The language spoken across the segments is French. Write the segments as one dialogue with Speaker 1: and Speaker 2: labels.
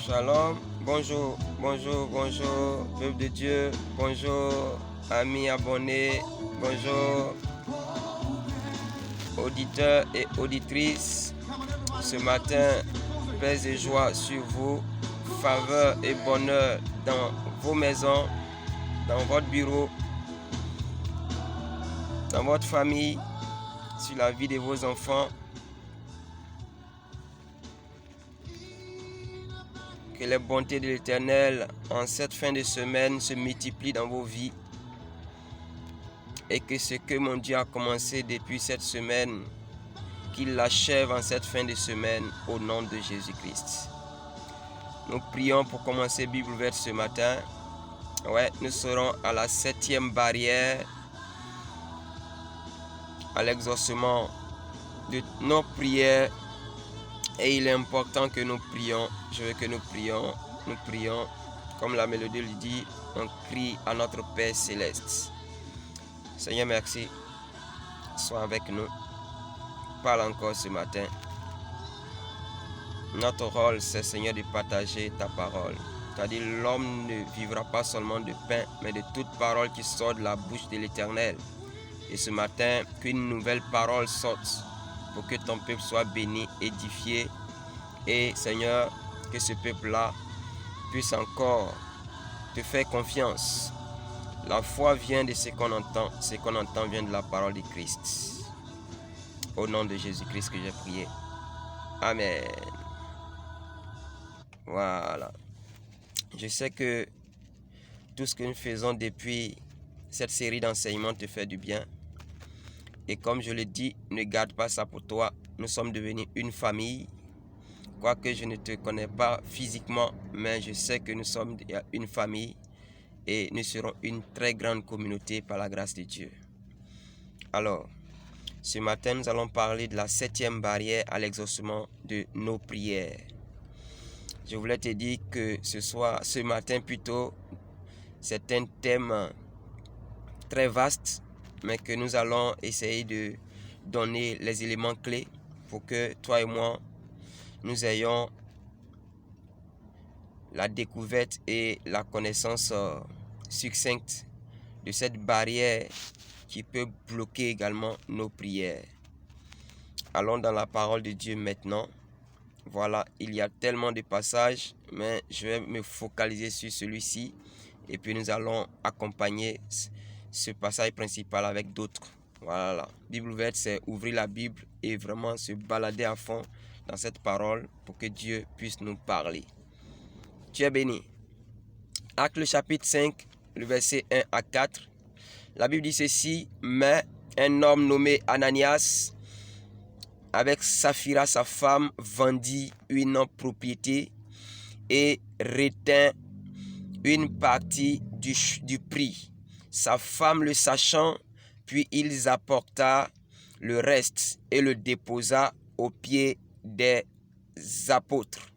Speaker 1: Shalom, bonjour, bonjour, bonjour, peuple de Dieu, bonjour, amis abonnés, bonjour, auditeurs et auditrices. Ce matin, paix et joie sur vous, faveur et bonheur dans vos maisons, dans votre bureau, dans votre famille, sur la vie de vos enfants. Que les bontés de l'Éternel en cette fin de semaine se multiplient dans vos vies et que ce que mon Dieu a commencé depuis cette semaine, qu'il l'achève en cette fin de semaine au nom de Jésus-Christ. Nous prions pour commencer Bible ouverte ce matin. Nous serons à la 7e barrière, à l'exaucement de nos prières. Et il est important que nous prions. Je veux que nous prions. Nous prions. Comme la mélodie le dit, on crie à notre Père céleste. Seigneur, merci. Sois avec nous. Parle encore ce matin. Notre rôle, c'est, Seigneur, de partager ta parole. Tu as dit, l'homme ne vivra pas seulement de pain, mais de toute parole qui sort de la bouche de l'Éternel. Et ce matin, qu'une nouvelle parole sorte pour que ton peuple soit béni, édifié. Et Seigneur, que ce peuple-là puisse encore te faire confiance. La foi vient de ce qu'on entend. Ce qu'on entend vient de la parole de Christ. Au nom de Jésus-Christ que j'ai prié. Amen. Voilà. Je sais que tout ce que nous faisons depuis cette série d'enseignements te fait du bien. Et comme je le dis, ne garde pas ça pour toi. Nous sommes devenus une famille. Quoique je ne te connais pas physiquement, mais je sais que nous sommes une famille et nous serons une très grande communauté par la grâce de Dieu. Alors, ce matin, nous allons parler de la 7e barrière à l'exaucement de nos prières. Je voulais te dire que ce matin plutôt, c'est un thème très vaste, mais que nous allons essayer de donner les éléments clés pour que toi et moi, nous ayons la découverte et la connaissance succincte de cette barrière qui peut bloquer également nos prières. Allons dans la parole de Dieu maintenant. Voilà, il y a tellement de passages, mais je vais me focaliser sur celui-ci et puis nous allons accompagner ce passage principal avec d'autres. Voilà, Bible ouverte, c'est ouvrir la Bible et vraiment se balader à fond dans cette parole pour que Dieu puisse nous parler. Tu es béni. Actes le chapitre 5, le verset 1 à 4. La Bible dit ceci: mais un homme nommé Ananias, avec Saphira sa femme, vendit une propriété et retint une partie du prix. Sa femme le sachant, puis ils apporta le reste et le déposa aux pieds des apôtres.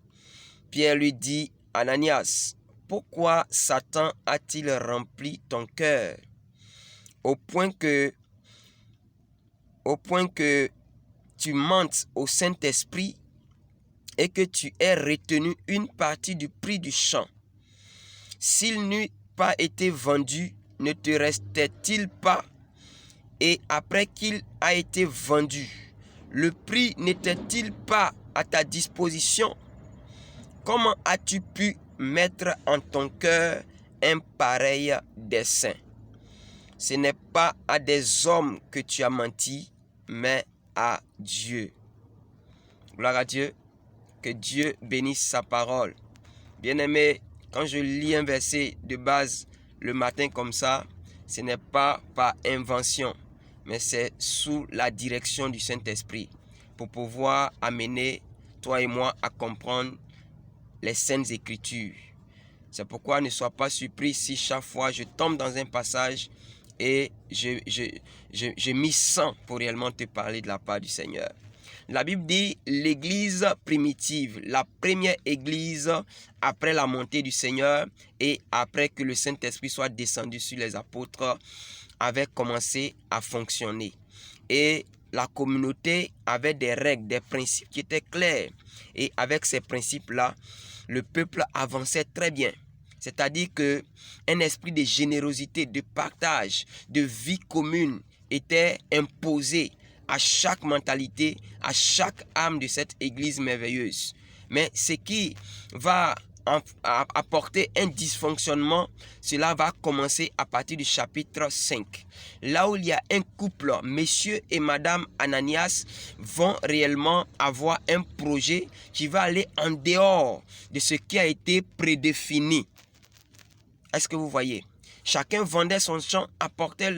Speaker 1: Pierre lui dit: Ananias, pourquoi Satan a-t-il rempli ton cœur au point que tu mentes au Saint-Esprit et que tu aies retenu une partie du prix du champ? S'il n'eût pas été vendu, ne te restait-il pas et après qu'il a été vendu, le prix n'était-il pas à ta disposition? Comment as-tu pu mettre en ton cœur un pareil dessein? Ce n'est pas à des hommes que tu as menti, mais à Dieu. Gloire à Dieu. Que Dieu bénisse sa parole. Bien-aimé, quand je lis un verset de base le matin comme ça, ce n'est pas par invention, mais c'est sous la direction du Saint-Esprit pour pouvoir amener toi et moi à comprendre les Saintes Écritures. C'est pourquoi ne sois pas surpris si chaque fois je tombe dans un passage et je m'y sens pour réellement te parler de la part du Seigneur. La Bible dit l'église primitive, la première église après la montée du Seigneur et après que le Saint-Esprit soit descendu sur les apôtres, avait commencé à fonctionner. Et la communauté avait des règles, des principes qui étaient clairs. Et avec ces principes-là, le peuple avançait très bien. C'est-à-dire qu'un esprit de générosité, de partage, de vie commune était imposé à chaque mentalité, à chaque âme de cette église merveilleuse. Mais ce qui va apporter un dysfonctionnement, cela va commencer à partir du chapitre 5. Là où il y a un couple, monsieur et madame Ananias vont réellement avoir un projet qui va aller en dehors de ce qui a été prédéfini. Est-ce que vous voyez? Chacun vendait son champ, apportait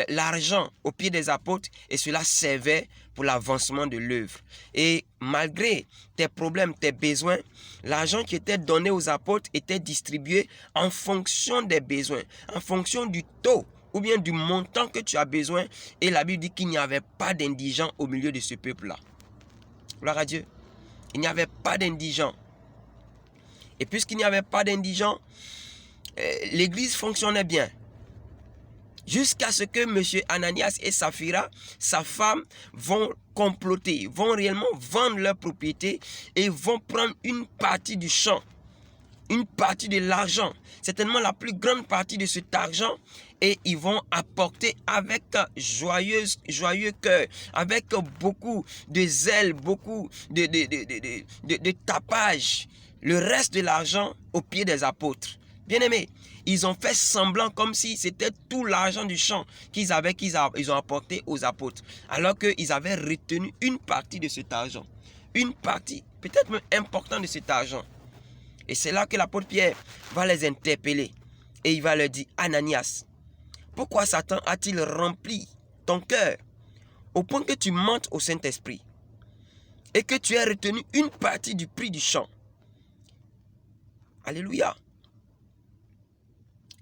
Speaker 1: l'argent aux pieds des apôtres et cela servait pour l'avancement de l'œuvre. Et malgré tes problèmes, tes besoins, l'argent qui était donné aux apôtres était distribué en fonction des besoins, en fonction du taux ou bien du montant que tu as besoin. Et la Bible dit qu'il n'y avait pas d'indigents au milieu de ce peuple-là. Gloire à Dieu. Il n'y avait pas d'indigents. Et puisqu'il n'y avait pas d'indigents, l'église fonctionnait bien. Jusqu'à ce que M. Ananias et Saphira, sa femme, vont comploter, vont réellement vendre leur propriété et vont prendre une partie du champ, une partie de l'argent, certainement la plus grande partie de cet argent, et ils vont apporter avec joyeux cœur, avec beaucoup de zèle, beaucoup de tapage, le reste de l'argent aux pieds des apôtres. Bien-aimés, ils ont fait semblant comme si c'était tout l'argent du champ qu'ils ont apporté aux apôtres. Alors qu'ils avaient retenu une partie de cet argent. Une partie, peut-être même importante de cet argent. Et c'est là que l'apôtre Pierre va les interpeller. Et il va leur dire, Ananias, pourquoi Satan a-t-il rempli ton cœur au point que tu mentes au Saint-Esprit et que tu aies retenu une partie du prix du champ? Alléluia.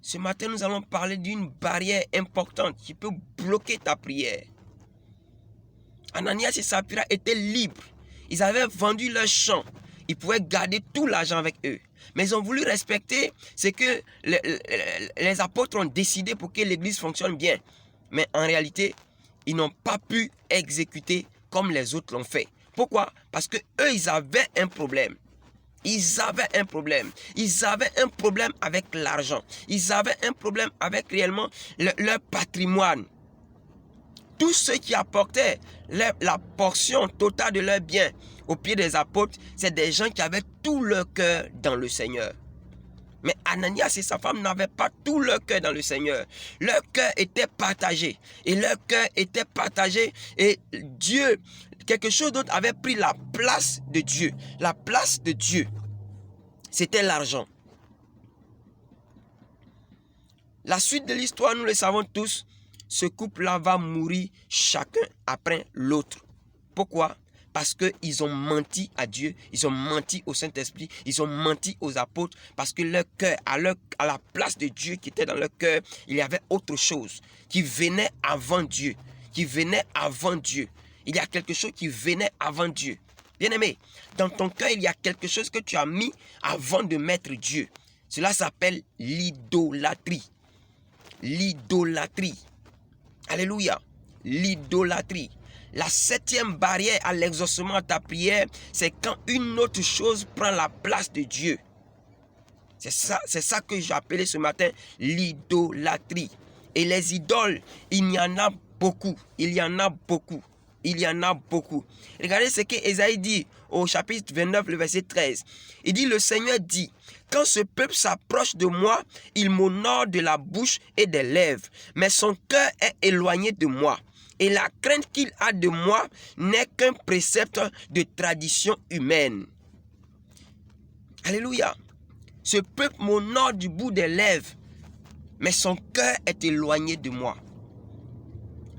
Speaker 1: Ce matin, nous allons parler d'une barrière importante qui peut bloquer ta prière. Ananias et Saphira étaient libres. Ils avaient vendu leur champ. Ils pouvaient garder tout l'argent avec eux. Mais ils ont voulu respecter ce que les apôtres ont décidé pour que l'église fonctionne bien. Mais en réalité, ils n'ont pas pu exécuter comme les autres l'ont fait. Pourquoi? Parce que eux, ils avaient un problème. Ils avaient un problème. Ils avaient un problème avec l'argent. Ils avaient un problème avec réellement leur patrimoine. Tous ceux qui apportaient la portion totale de leurs biens aux pieds des apôtres, c'est des gens qui avaient tout leur cœur dans le Seigneur. Mais Ananias et sa femme n'avaient pas tout leur cœur dans le Seigneur. Leur cœur était partagé. Et leur cœur était partagé. Et Dieu, quelque chose d'autre avait pris la place de Dieu. La place de Dieu, c'était l'argent. La suite de l'histoire, nous le savons tous. Ce couple-là va mourir chacun après l'autre. Pourquoi? Parce qu'ils ont menti à Dieu, ils ont menti au Saint-Esprit, ils ont menti aux apôtres, parce que leur cœur, à la place de Dieu qui était dans leur cœur, il y avait autre chose qui venait avant Dieu, qui venait avant Dieu. Il y a quelque chose qui venait avant Dieu. Bien-aimé, dans ton cœur, il y a quelque chose que tu as mis avant de mettre Dieu. Cela s'appelle l'idolâtrie. L'idolâtrie. Alléluia. L'idolâtrie. La 7e barrière à l'exaucement de ta prière, c'est quand une autre chose prend la place de Dieu. C'est ça que j'ai appelé ce matin l'idolâtrie. Et les idoles, il n'y en a beaucoup. Il y en a beaucoup. Il y en a beaucoup. Regardez ce que Ésaïe dit au chapitre 29, le verset 13. Il dit, le Seigneur dit, quand ce peuple s'approche de moi, il m'honore de la bouche et des lèvres, mais son cœur est éloigné de moi. Et la crainte qu'il a de moi n'est qu'un précepte de tradition humaine. Alléluia. Ce peuple m'honore du bout des lèvres, mais son cœur est éloigné de moi.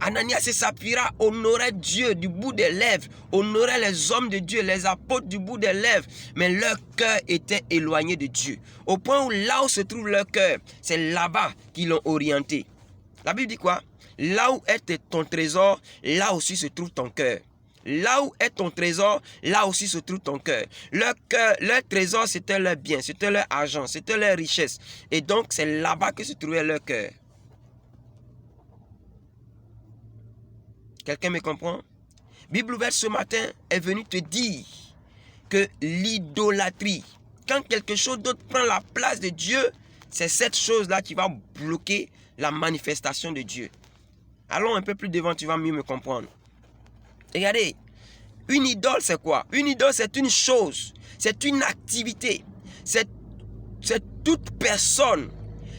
Speaker 1: Ananias et Saphira honoraient Dieu du bout des lèvres, honoraient les hommes de Dieu, les apôtres du bout des lèvres, mais leur cœur était éloigné de Dieu. Au point où là où se trouve leur cœur, c'est là-bas qu'ils l'ont orienté. La Bible dit quoi? Là où est ton trésor, là aussi se trouve ton cœur. Là où est ton trésor, là aussi se trouve ton cœur. Leur trésor, c'était leur bien, c'était leur argent, c'était leur richesse. Et donc, c'est là-bas que se trouvait leur cœur. Quelqu'un me comprend? Bible ouverte ce matin est venue te dire que l'idolâtrie, quand quelque chose d'autre prend la place de Dieu, c'est cette chose-là qui va bloquer la manifestation de Dieu. Allons un peu plus devant, tu vas mieux me comprendre. Regardez, une idole c'est quoi? Une idole c'est une chose, c'est une activité, c'est toute personne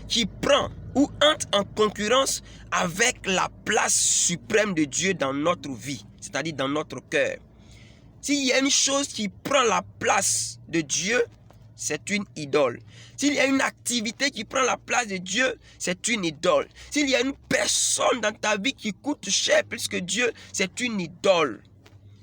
Speaker 1: qui prend ou entre en concurrence avec la place suprême de Dieu dans notre vie, c'est-à-dire dans notre cœur. S'il y a une chose qui prend la place de Dieu, c'est une idole. S'il y a une activité qui prend la place de Dieu, c'est une idole. S'il y a une personne dans ta vie qui coûte cher plus que Dieu, c'est une idole.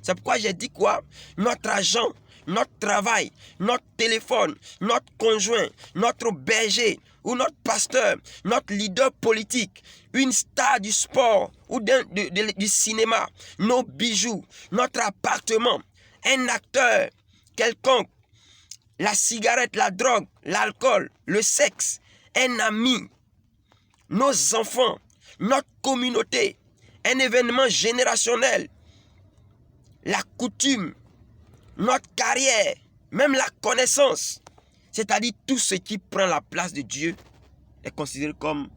Speaker 1: C'est pourquoi j'ai dit quoi? Notre argent, notre travail, notre téléphone, notre conjoint, notre berger ou notre pasteur, notre leader politique, une star du sport ou du cinéma, nos bijoux, notre appartement, un acteur quelconque, la cigarette, la drogue, l'alcool, le sexe, un ami, nos enfants, notre communauté, un événement générationnel, la coutume, notre carrière, même la connaissance, c'est-à-dire tout ce qui prend la place de Dieu est considéré comme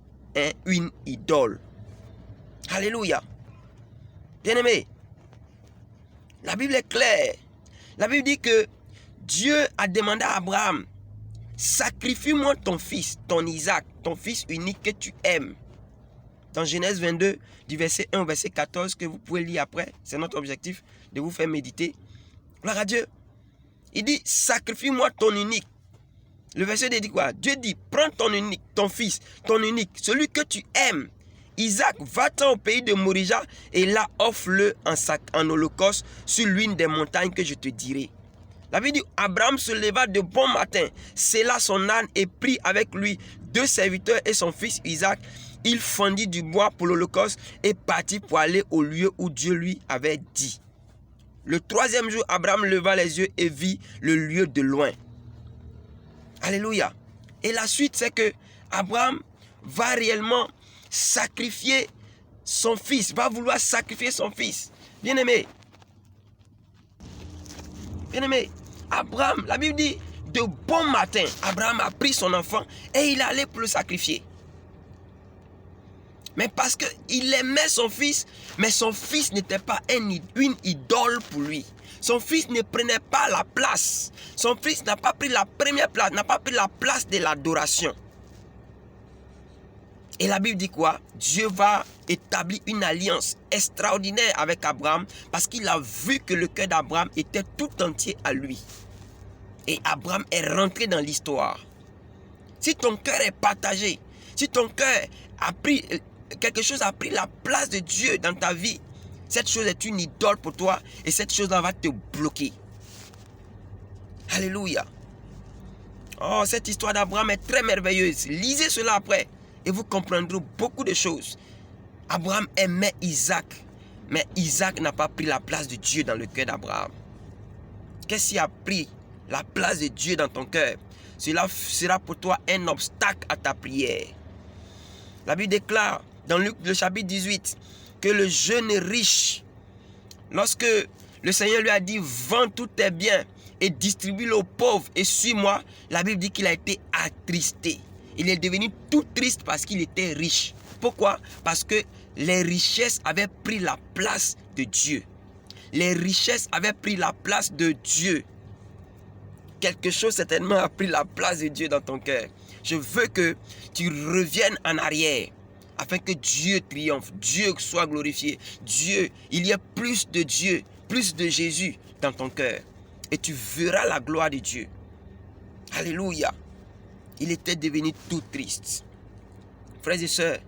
Speaker 1: une idole. Alléluia. Bien-aimé, la Bible est claire. La Bible dit que Dieu a demandé à Abraham, sacrifie-moi ton fils, ton Isaac, ton fils unique que tu aimes. Dans Genèse 22, du verset 1 au verset 14, que vous pouvez lire après, c'est notre objectif de vous faire méditer. Gloire à Dieu. Il dit, sacrifie-moi ton unique. Le verset dit quoi? Dieu dit, prends ton unique, ton fils, ton unique, celui que tu aimes. Isaac, va-t'en au pays de Morija et là offre-le en holocauste sur l'une des montagnes que je te dirai. La Bible dit, Abraham se leva de bon matin, sella son âne et prit avec lui 2 serviteurs et son fils Isaac. Il fendit du bois pour l'holocauste et partit pour aller au lieu où Dieu lui avait dit. Le 3e jour, Abraham leva les yeux et vit le lieu de loin. Alléluia. Et la suite, c'est que Abraham va réellement sacrifier son fils, va vouloir sacrifier son fils. Bien-aimé, Abraham, la Bible dit, de bon matin, Abraham a pris son enfant et il allait pour le sacrifier. Mais parce qu'il aimait son fils, mais son fils n'était pas une idole pour lui. Son fils ne prenait pas la place. Son fils n'a pas pris la première place, n'a pas pris la place de l'adoration. Et la Bible dit quoi? Dieu va établir une alliance extraordinaire avec Abraham parce qu'il a vu que le cœur d'Abraham était tout entier à lui. Et Abraham est rentré dans l'histoire. Si ton cœur est partagé, si ton cœur a pris, quelque chose a pris la place de Dieu dans ta vie, cette chose est une idole pour toi et cette chose-là va te bloquer. Alléluia. Oh, cette histoire d'Abraham est très merveilleuse. Lisez cela après et vous comprendrez beaucoup de choses. Abraham aimait Isaac, mais Isaac n'a pas pris la place de Dieu dans le cœur d'Abraham. Qu'est-ce qui a pris la place de Dieu dans ton cœur? Cela sera pour toi un obstacle à ta prière. La Bible déclare dans Luc le chapitre 18 que le jeune riche, lorsque le Seigneur lui a dit vends tous tes biens et distribue-le aux pauvres et suis-moi, la Bible dit qu'il a été attristé. Il est devenu tout triste parce qu'il était riche. Pourquoi? Parce que les richesses avaient pris la place de Dieu. Les richesses avaient pris la place de Dieu. Quelque chose certainement a pris la place de Dieu dans ton cœur. Je veux que tu reviennes en arrière afin que Dieu triomphe, Dieu soit glorifié. Dieu, il y a plus de Dieu, plus de Jésus dans ton cœur. Et tu verras la gloire de Dieu. Alléluia. Il était devenu tout triste. Frères et sœurs,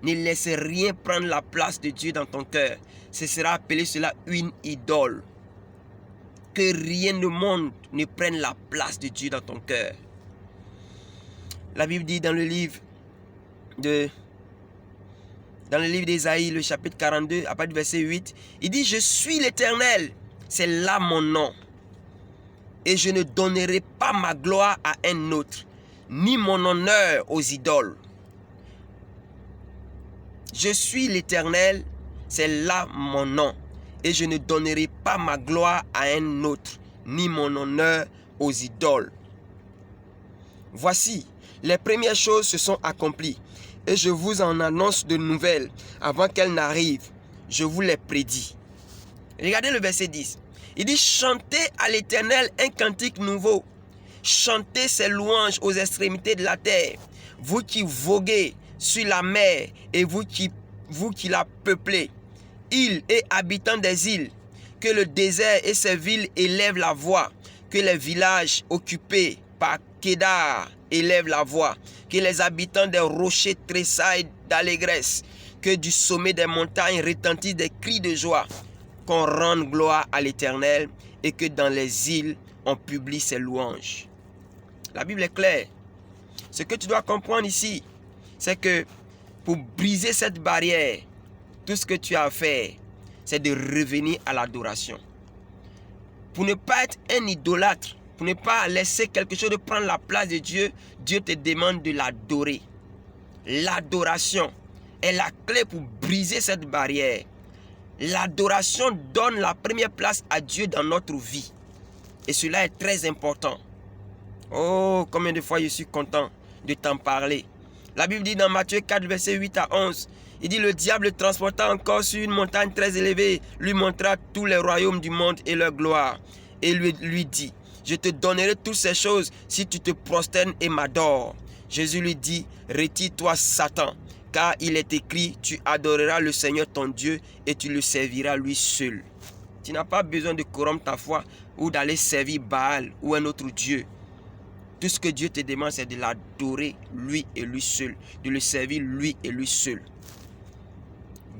Speaker 1: ne laissez rien prendre la place de Dieu dans ton cœur. Ce sera appelé cela une idole. Que rien du monde ne prenne la place de Dieu dans ton cœur. La Bible dit dans le livre d'Ésaïe, le chapitre 42, à partir du verset 8, il dit: je suis l'Éternel, c'est là mon nom. Et je ne donnerai pas ma gloire à un autre, ni mon honneur aux idoles. Je suis l'Éternel, c'est là mon nom. Et je ne donnerai pas ma gloire à un autre, ni mon honneur aux idoles. Voici, les premières choses se sont accomplies, et je vous en annonce de nouvelles avant qu'elles n'arrivent. Je vous les prédis. Regardez le verset 10. Il dit: chantez à l'Éternel un cantique nouveau. Chantez ses louanges aux extrémités de la terre. Vous qui voguez sur la mer et vous qui la peuplez. Îles et habitants des îles, que le désert et ses villes élèvent la voix, que les villages occupés par Kédar élèvent la voix, que les habitants des rochers tressaillent d'allégresse, que du sommet des montagnes retentissent des cris de joie, qu'on rende gloire à l'Éternel et que dans les îles on publie ses louanges. La Bible est claire. Ce que tu dois comprendre ici, c'est que pour briser cette barrière, tout ce que tu as à faire, c'est de revenir à l'adoration. Pour ne pas être un idolâtre, pour ne pas laisser quelque chose de prendre la place de Dieu, Dieu te demande de l'adorer. L'adoration est la clé pour briser cette barrière. L'adoration donne la première place à Dieu dans notre vie. Et cela est très important. Oh, combien de fois je suis content de t'en parler. La Bible dit dans Matthieu 4, verset 8 à 11, il dit: le diable le transporta encore sur une montagne très élevée, lui montra tous les royaumes du monde et leur gloire, et lui dit: je te donnerai toutes ces choses si tu te prosternes et m'adores. Jésus lui dit: retire-toi Satan, car il est écrit: tu adoreras le Seigneur ton Dieu et tu le serviras lui seul. Tu n'as pas besoin de corrompre ta foi ou d'aller servir Baal ou un autre Dieu. Tout ce que Dieu te demande, c'est de l'adorer lui et lui seul, de le servir lui et lui seul.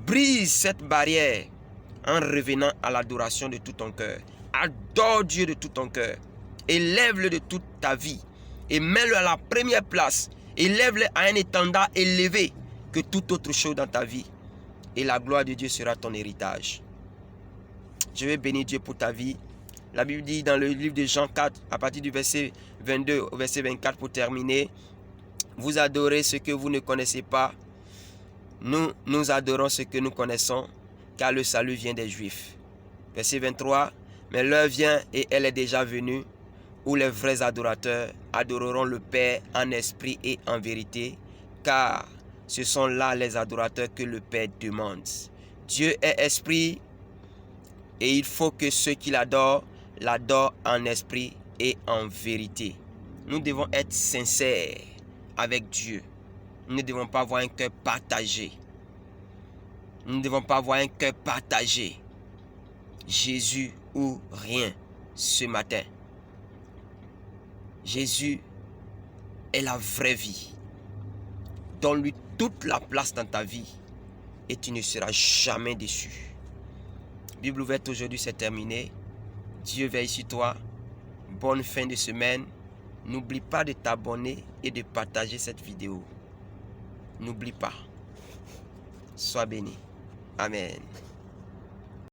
Speaker 1: Brise cette barrière en revenant à l'adoration de tout ton cœur. Adore Dieu de tout ton cœur. Élève-le de toute ta vie et mets-le à la première place. Élève-le à un étendard élevé que toute autre chose dans ta vie. Et la gloire de Dieu sera ton héritage. Je vais bénir Dieu pour ta vie. La Bible dit dans le livre de Jean 4, à partir du verset 22 au verset 24 pour terminer: vous adorez ce que vous ne connaissez pas. Nous adorons ce que nous connaissons, car le salut vient des Juifs. Verset 23, mais l'heure vient et elle est déjà venue, où les vrais adorateurs adoreront le Père en esprit et en vérité, car ce sont là les adorateurs que le Père demande. Dieu est esprit et il faut que ceux qui l'adorent en esprit et en vérité. Nous devons être sincères avec Dieu. Nous ne devons pas avoir un cœur partagé. Nous ne devons pas avoir un cœur partagé. Jésus ou rien ce matin. Jésus est la vraie vie. Donne-lui toute la place dans ta vie et tu ne seras jamais déçu. Bible ouverte aujourd'hui, c'est terminé. Dieu veille sur toi. Bonne fin de semaine. N'oublie pas de t'abonner et de partager cette vidéo. N'oublie pas. Sois béni. Amen.